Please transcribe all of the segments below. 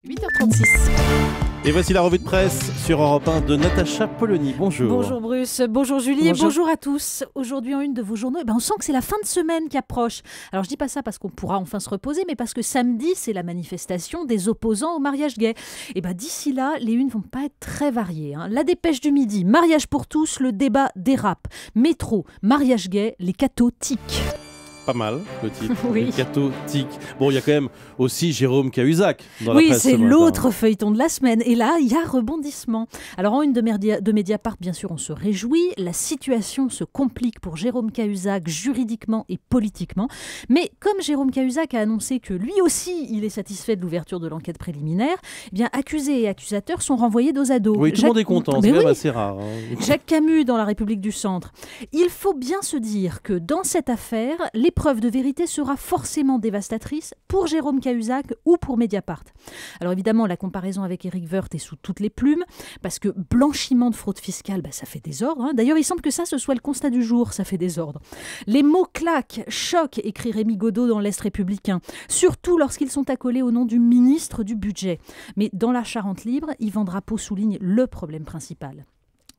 8h36. Et voici la revue de presse sur Europe 1 de Natacha Polony. Bonjour. Bonjour Bruce, bonjour Julie Bonjour. et bonjour à tous. Aujourd'hui en une de vos journaux, on sent que c'est la fin de semaine qui approche. Alors je dis pas ça parce qu'on pourra enfin se reposer, mais parce que samedi c'est la manifestation des opposants au mariage gay. Et d'ici là, les unes vont pas être très variées. La dépêche du midi, mariage pour tous, le débat dérape. Métro, mariage gay, les cathos tiquent. Pas mal le titre, Oui. les cathos tiquent. Bon, il y a quand même aussi Jérôme Cahuzac dans la Oui, presse c'est ce matin. l'autre feuilleton de la semaine. Et là, il y a rebondissement. Alors, en une de Mediapart, bien sûr, on se réjouit. La situation se complique pour Jérôme Cahuzac juridiquement et politiquement. Mais comme Jérôme Cahuzac a annoncé que lui aussi, il est satisfait de l'ouverture de l'enquête préliminaire, accusés et accusateurs sont renvoyés dos à dos. Oui, tout le monde est content, c'est Mais quand même oui. assez rare. Jacques Camus dans La République du Centre. Il faut bien se dire que dans cette affaire, l'épreuve de vérité sera forcément dévastatrice pour Jérôme Cahuzac ou pour Mediapart. Alors évidemment, la comparaison avec Éric Woerth est sous toutes les plumes, parce que blanchiment de fraude fiscale, ça fait désordre. D'ailleurs, il semble que ça, ce soit le constat du jour, ça fait désordre. Les mots claquent, choquent, écrit Rémi Godot dans l'Est républicain, surtout lorsqu'ils sont accolés au nom du ministre du Budget. Mais dans la Charente libre, Yvan Drapeau souligne le problème principal.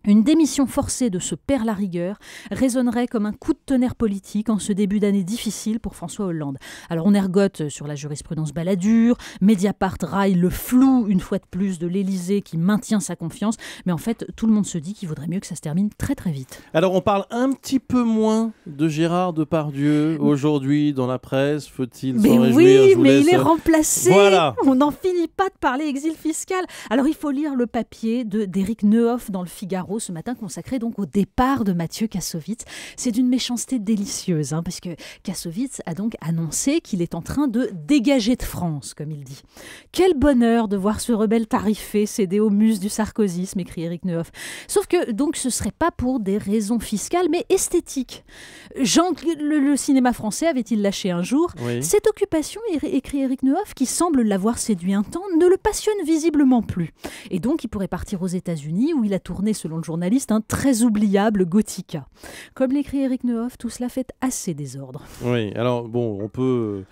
Une démission forcée de ce père Larigueur résonnerait comme un coup de tonnerre politique en ce début d'année difficile pour François Hollande. Alors on ergote sur la jurisprudence Balladur, Mediapart raille le flou une fois de plus de l'Élysée qui maintient sa confiance, mais en fait tout le monde se dit qu'il vaudrait mieux que ça se termine très très vite. Alors, on parle un petit peu moins de Gérard Depardieu aujourd'hui dans la presse. Faut-il Mais s'en réjouir? oui, Je vous mais laisse- il est remplacé. Voilà. On n'en finit pas de parler exil fiscal. Alors il faut lire le papier d'Éric Neuhoff dans le Figaro ce matin, consacré donc au départ de Mathieu Kassovitz. C'est d'une méchanceté délicieuse, parce que Kassovitz a donc annoncé qu'il est en train de dégager de France, comme il dit. Quel bonheur de voir ce rebelle tarifé céder aux muses du sarkozysme, écrit Éric Neuhoff. Sauf que donc ce serait pas pour des raisons fiscales, mais esthétiques. Le cinéma français avait-il lâché un jour? Oui. Cette occupation, écrit Éric Neuhoff, qui semble l'avoir séduit un temps, ne le passionne visiblement plus. Et donc, il pourrait partir aux États-Unis, où il a tourné, selon le journaliste, un très oubliable Gothica. Comme l'écrit Éric Neuhoff, tout cela fait assez désordre. Oui, alors bon, on peut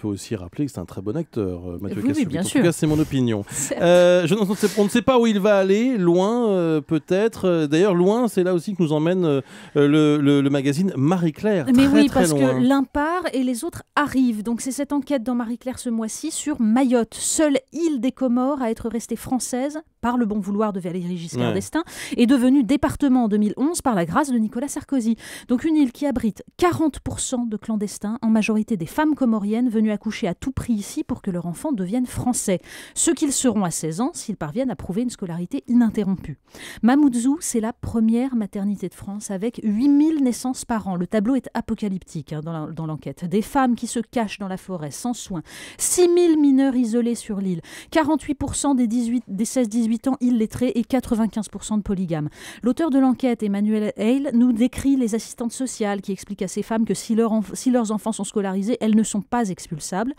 aussi rappeler que c'est un très bon acteur, Mathieu Oui, Kassovitz. bien En sûr. tout cas, c'est mon opinion. Certes. On ne sait pas où il va aller, loin peut-être. D'ailleurs, loin, c'est là aussi que nous emmène le magazine Marie-Claire. Mais très, oui, très parce loin. que l'un part et les autres arrivent. Donc c'est cette enquête dans Marie-Claire ce mois-ci sur Mayotte, seule île des Comores à être restée française par le bon vouloir de Valéry Giscard Ouais. d'Estaing et devenue département en 2011 par la grâce de Nicolas Sarkozy. Donc une île qui abrite 40% de clandestins, en majorité des femmes comoriennes venues accoucher à tout prix ici pour que leur enfant devienne français. Ce qu'ils seront à 16 ans s'ils parviennent à prouver une scolarité ininterrompue. Mamoudzou, c'est la première maternité de France avec 8000 naissances par an. Le tableau est apocalyptique dans l'enquête. Des femmes qui se cachent dans la forêt sans soins. 6000 mineurs isolés sur l'île. 48% des 16-18 ans illettrés et 95% de polygames. L'auteur de l'enquête, Emmanuel Hale, nous décrit les assistantes sociales qui expliquent à ces femmes que si leurs enfants sont scolarisés, elles ne sont pas expulsables.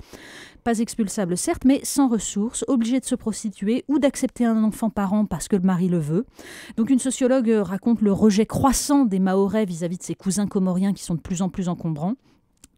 Pas expulsables certes, mais sans ressources, obligées de se prostituer ou d'accepter un enfant par an parce que le mari le veut. Donc une sociologue raconte le rejet croissant des Mahorais vis-à-vis de ses cousins comoriens qui sont de plus en plus encombrants.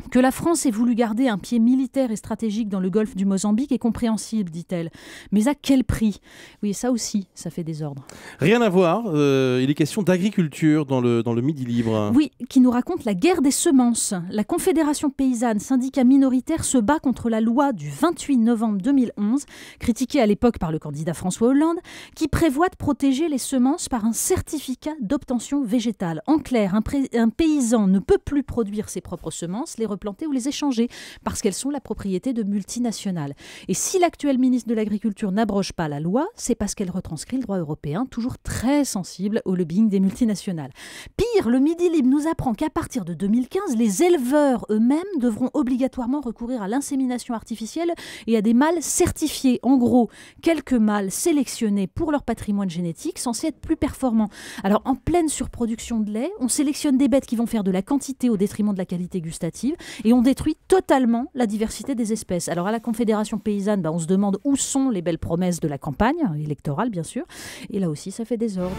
Que la France ait voulu garder un pied militaire et stratégique dans le golfe du Mozambique est compréhensible, dit-elle. Mais à quel prix? Oui, ça aussi, ça fait désordre. Rien à voir, il est question d'agriculture dans le Midi Libre. Oui, qui nous raconte la guerre des semences. La Confédération paysanne, syndicat minoritaire, se bat contre la loi du 28 novembre 2011, critiquée à l'époque par le candidat François Hollande, qui prévoit de protéger les semences par un certificat d'obtention végétale. En clair, un paysan ne peut plus produire ses propres semences, les replanter ou les échanger, parce qu'elles sont la propriété de multinationales. Et si l'actuel ministre de l'Agriculture n'abroge pas la loi, c'est parce qu'elle retranscrit le droit européen, toujours très sensible au lobbying des multinationales. Pire, le Midi Libre nous apprend qu'à partir de 2015, les éleveurs eux-mêmes devront obligatoirement recourir à l'insémination artificielle et à des mâles certifiés. En gros, quelques mâles sélectionnés pour leur patrimoine génétique, censés être plus performants. Alors, en pleine surproduction de lait, on sélectionne des bêtes qui vont faire de la quantité au détriment de la qualité gustative, et on détruit totalement la diversité des espèces. Alors à la Confédération paysanne, on se demande où sont les belles promesses de la campagne électorale, bien sûr, et là aussi ça fait désordre.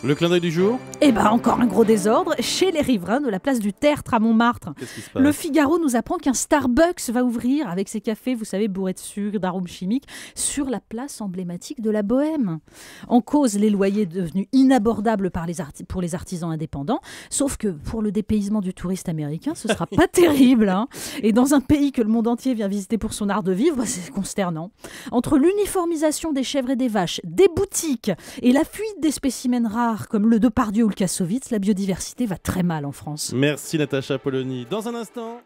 Le clin d'œil du jour? Eh ben, encore un gros désordre chez les riverains de la place du Tertre à Montmartre. Qu'est-ce qui se passe? Le Figaro nous apprend qu'un Starbucks va ouvrir avec ses cafés, vous savez, bourrés de sucre, d'arômes chimiques, sur la place emblématique de la Bohème. En cause, les loyers devenus inabordables pour les artisans indépendants, sauf que pour le dépaysement du touriste américain, ce sera pas terrible. Hein. Et dans un pays que le monde entier vient visiter pour son art de vivre, c'est consternant. Entre l'uniformisation des chèvres et des vaches, des boutiques et la fuite des spécimens rares comme le Depardieu ou le Kassovitz, la biodiversité va très mal en France. Merci Natacha Polony. Dans un instant...